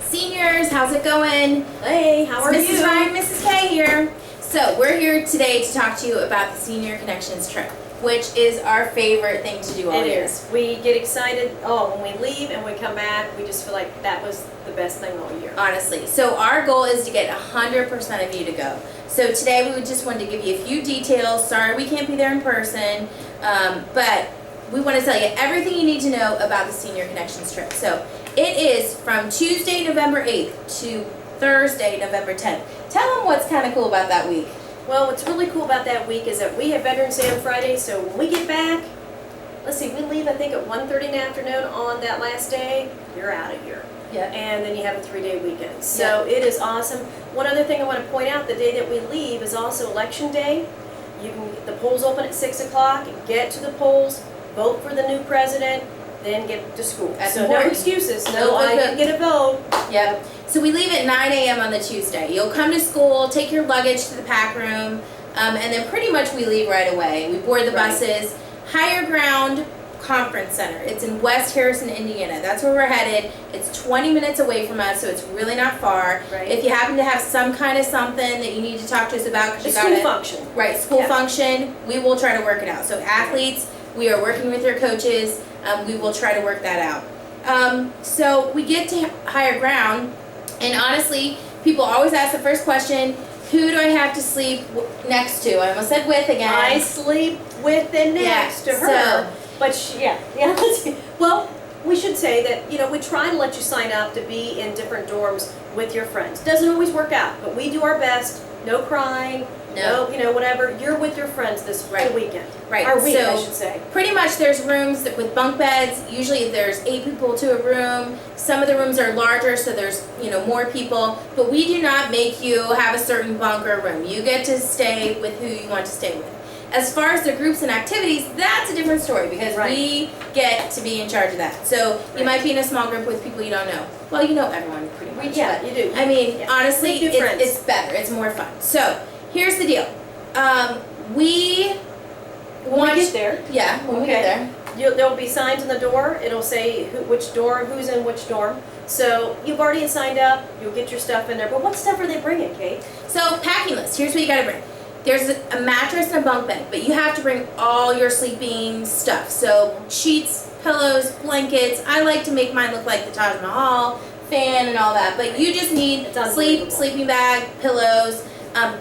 Seniors, how's it going? Hey, how are you? Mrs. Ryan, Mrs. K here. So we're here today to talk to you about the Senior Connections trip, which is our favorite thing to do all It year. is. We get excited, when we leave and we come back, we just feel like that was the best thing all year. Honestly. So our goal is to get 100% of you to go. So today we just wanted to give you a few details. Sorry we can't be there in person, but we want to tell you everything you need to know about the Senior Connections trip. So it is from Tuesday, November 8th to Thursday, November 10th. Tell them what's kind of cool about that week. Well, what's really cool about that week is that we have Veterans Day on Friday, so when we get back, let's see, we leave I think at 1:30 in the afternoon on that last day, you're out of here. Yep. And then you have a 3-day weekend. So it is awesome. One other thing I want to point out, the day that we leave is also Election Day. The polls open at 6 o'clock, get to the polls, vote for the new president, then get to school. That's so important. no excuses, No no, I vote. didn't get a vote. Yep. So we leave at 9 a.m. on the Tuesday. You'll come to school, take your luggage to the pack room, and then pretty much we leave right away. We board the Right. buses. Higher Ground Conference Center. It's in West Harrison, Indiana. That's where we're headed. It's 20 minutes away from us, so it's really not far. Right. If you happen to have some kind of something that you need to talk to us about, The you school got it. function. Right, school Yeah. function, we will try to work it out. So athletes, we are working with your coaches, we will try to work that out. So we get to Higher Ground, and honestly, people always ask the first question, who do I have to sleep next to? I almost said with again. I sleep with and next to her. so- But let's see. Well, we should say that, we try to let you sign up to be in different dorms with your friends. Doesn't always work out, but we do our best. No crying, No. whatever. You're with your friends this Right. whole weekend. Right, Or week, so- I should say. Pretty much there's rooms with bunk beds. Usually there's 8 people to a room. Some of the rooms are larger, so there's, more people. But we do not make you have a certain bunk or room. You get to stay with who you want to stay with. As far as the groups and activities, that's a different story because Right. we get to be in charge of that. So you Right. might be in a small group with people you don't know. Well, you know everyone pretty much. Yeah, but, you do. I mean, Yeah. honestly, Make new friends. it's better. It's more fun. So here's the deal. We When want we get there, Yeah, when we get Okay. there. there'll be signs on the door. It'll say which dorm, who's in which dorm. So you've already signed up. You'll get your stuff in there. But what stuff are they bringing, Kate? So packing list, here's what you gotta bring. There's a mattress and a bunk bed, but you have to bring all your sleeping stuff. So sheets, pillows, blankets. I like to make mine look like the Taj Mahal, fan and all that. But you just need It's unbelievable. sleeping bag, pillows,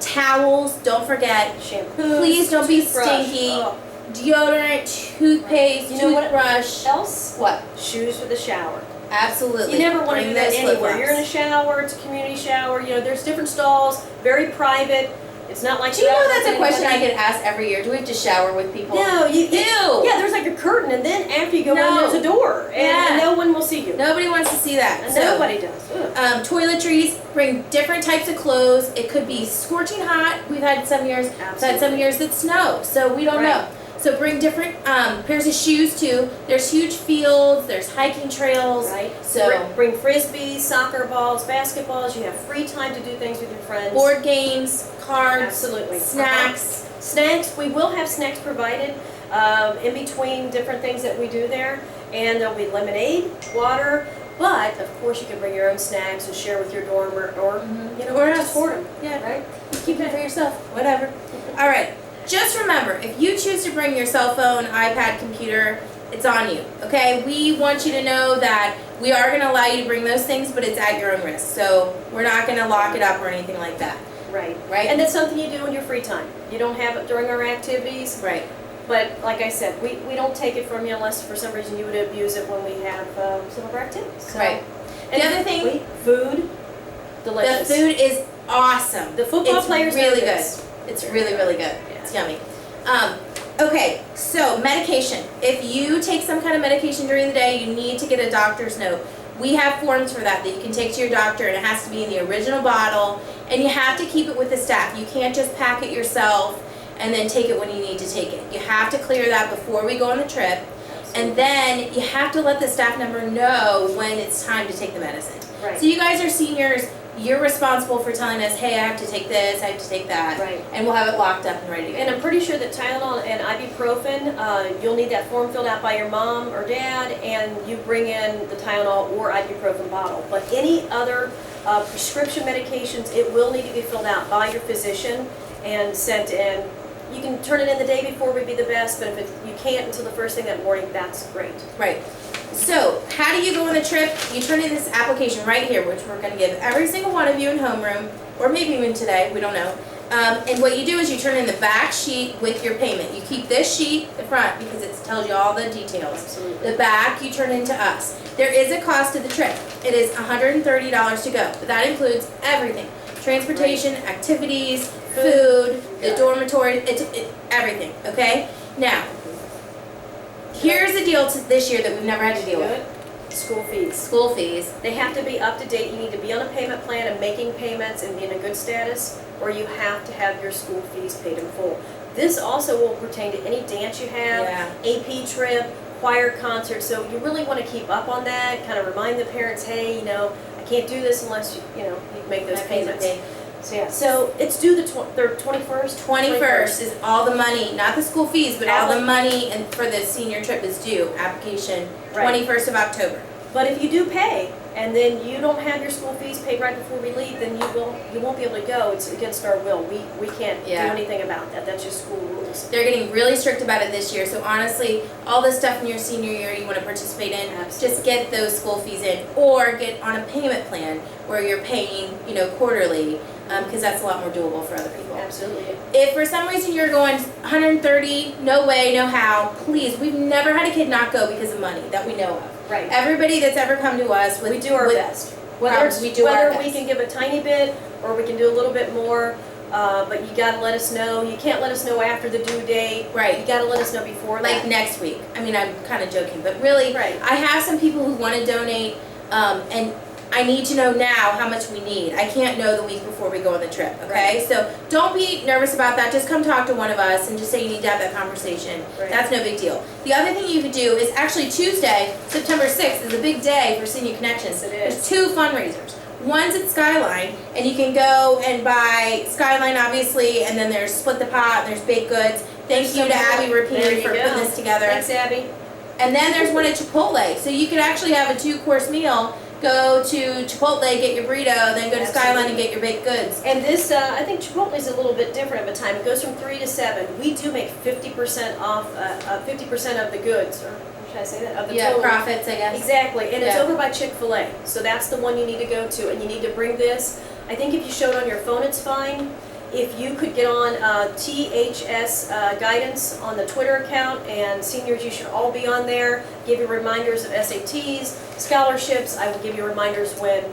towels, don't forget. Shampoo. Please don't be toothbrush. stinky. Oh. Deodorant, toothpaste, You know what toothbrush. Else? What? Shoes for the shower. Absolutely. You never want to Bring do that those anywhere. flip-flops. You're in a shower, it's a community shower, there's different stalls, very private. It's not like Do you know you're out that's a with question I anybody. get asked every year? Do we have to shower with people? No, Ew. Yeah, there's like a curtain, and then after you go No. in, there's a door, and Yeah. no one will see you. Nobody wants to see that. And So, nobody does. Ugh. toiletries, bring different types of clothes. It could be scorching hot. We've had some years. We've had some Absolutely. years that snow, so we don't Right. know. So bring different pairs of shoes too. There's huge fields. There's hiking trails. Right. So Bring frisbees, soccer balls, basketballs. You have free time to do things with your friends. board games, cards, Absolutely. snacks. Snacks, we will have snacks provided in between different things that we do there. And there'll be lemonade, water, but of course you can bring your own snacks and share with your dorm or Or just us. hoard them. Yeah. Right? Keep it for yourself. Whatever. All right. Just remember, if you choose to bring your cell phone, iPad, computer, it's on you. Okay? We want you to know that we are going to allow you to bring those things, but it's at your own risk. So we're not going to lock it up or anything like that. Right. Right? And that's something you do in your free time. You don't have it during our activities, Right. but like I said, we don't take it from you unless for some reason you would abuse it when we have some of our activities. So- Right. And The other thing- food, delicious. The food is awesome. The football it's players know really good. this. It's really, really good. Yeah. It's yummy. Okay, so medication. If you take some kind of medication during the day, you need to get a doctor's note. We have forms for that you can take to your doctor, and it has to be in the original bottle, and you have to keep it with the staff. You can't just pack it yourself and then take it when you need to take it. You have to clear that before we go on the trip, and then you have to let the staff member know when it's time to take the medicine. Right. So you guys are seniors, you're responsible for telling us, hey, I have to take this, I have to take that. Right. And we'll have it locked up and ready to go. And I'm pretty sure that Tylenol and ibuprofen, you'll need that form filled out by your mom or dad, and you bring in the Tylenol or ibuprofen bottle. But any other prescription medications, it will need to be filled out by your physician and sent in. You can turn it in the day before would be the best, but if you can't until the first thing that morning, that's great. Right. So, how do you go on the trip? You turn in this application right here, which we're going to give every single one of you in homeroom, or maybe even today, we don't know. And what you do is you turn in the back sheet with your payment. You keep this sheet, the front, because it tells you all the details. Absolutely. The back you turn into us. There is a cost to the trip. It is $130 to go, but that includes everything. Transportation, activities, food, the dormitory, everything, okay? Now, here's the deal to this year that we've never had to deal with. School fees. School fees. They have to be up to date. You need to be on a payment plan and making payments and be in a good status, or you have to have your school fees paid in full. This also will pertain to any dance you have, AP trip, choir concert, so you really want to keep up on that, kind of remind the parents, hey, you know, I can't do this unless you make those payments. So yeah, so it's due the 21st? 21st is all the money, not the school fees, but all the money and for the senior trip is due, application, 21st of October. But if you do pay, and then you don't have your school fees paid right before we leave, then you won't be able to go. It's against our will. We can't do anything about that. That's just school rules. They're getting really strict about it this year, so honestly, all the stuff in your senior year you want to participate in, just get those school fees in, or get on a payment plan where you're paying, quarterly, because that's a lot more doable for other people. Absolutely. If for some reason you're going 130, no way, no how, please, we've never had a kid not go because of money that we know of. Right. Everybody that's ever come to us with we do our best. Whether we can give a tiny bit or we can do a little bit more, but you gotta let us know. You can't let us know after the due date. Right. You gotta let us know before that. Like next week. I mean, I'm kind of joking, but really, I have some people who want to donate, and I need to know now how much we need. I can't know the week before we go on the trip, okay? Right. So don't be nervous about that. Just come talk to one of us and just say you need to have that conversation. Right. That's no big deal. The other thing you could do is actually Tuesday, September 6th, is a big day for Senior Connections. Yes, it is. There's two fundraisers. One's at Skyline, and you can go and buy Skyline, obviously, and then there's Split the Pot, and there's baked goods. Thank you to Abby Rapine for putting this together. Thanks, Abby. And then there's one at Chipotle. So you could actually have a 2-course meal. Go to Chipotle, get your burrito, then go to Skyline and get your baked goods. And this, I think Chipotle's a little bit different of a time. It goes from 3 to 7. We do make 50% off, 50% of the goods, or should I say that? Of the total. Profits, I guess. Exactly, and it's over by Chick-fil-A. So that's the one you need to go to, and you need to bring this. I think if you show it on your phone, it's fine. If you could get on THS guidance on the Twitter account, and seniors, you should all be on there. Give you reminders of SATs, scholarships. I will give you reminders when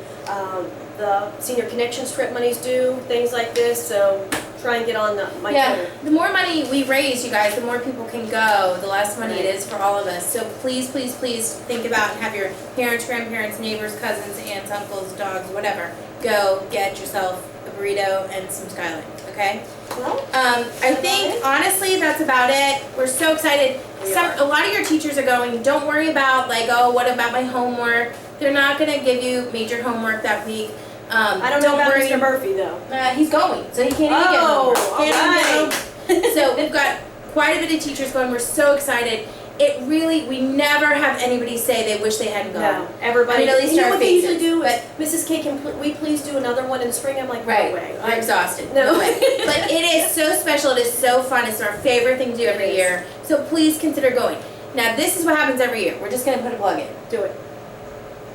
the Senior Connections trip money's due, things like this. So try and get on my Twitter. The more money we raise, you guys, the more people can go, the less money it is for all of us. So please, please, please think about and have your parents, grandparents, neighbors, cousins, aunts, uncles, dogs, whatever, go get yourself a burrito and some Skyline, okay? Well, I think, honestly, that's about it. We're so excited. A lot of your teachers are going, don't worry about, like, oh, what about my homework? They're not going to give you major homework that week. I don't know about Mr. Murphy, though. He's going, so he can't even get homework. All right. So we've got quite a bit of teachers going. We're so excited. We never have anybody say they wish they hadn't gone. No, everybody. I mean, at least you know our what they usually faces, do is, but- Mrs. K, can we please do another one in the spring? I'm like, no way. We're exhausted. No. way. But it is so special. It is so fun. It's our favorite thing to do every year. So please consider going. Now, this is what happens every year. We're just going to put a plug in. Do it.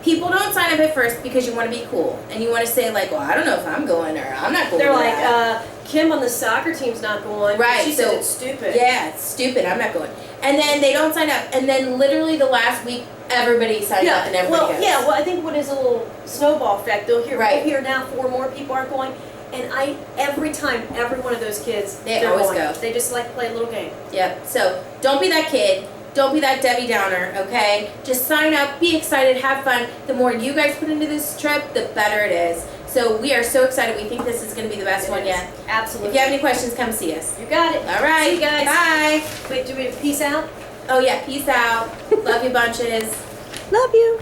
People don't sign up at first because you want to be cool. And you want to say, like, well, I don't know if I'm going or I'm not going. They're like, Kim on the soccer team's not going. Right, She said it's stupid. Yeah, it's stupid. I'm not going. And then they don't sign up. And then literally the last week, everybody signs up and everybody goes. Well, I think what is a little snowball effect, we'll hear now 4 more people aren't going. And every time, every one of those kids, They always going. go. They just like play a little game. Yep. So don't be that kid. Don't be that Debbie Downer, okay? Just sign up, be excited, have fun. The more you guys put into this trip, the better it is. So we are so excited. We think this is going to be the best one yet. Absolutely. If you have any questions, come see us. You got it. All right. See you guys. Bye. Wait, do we peace out? Oh, yeah. Peace out. Love you bunches. Love you.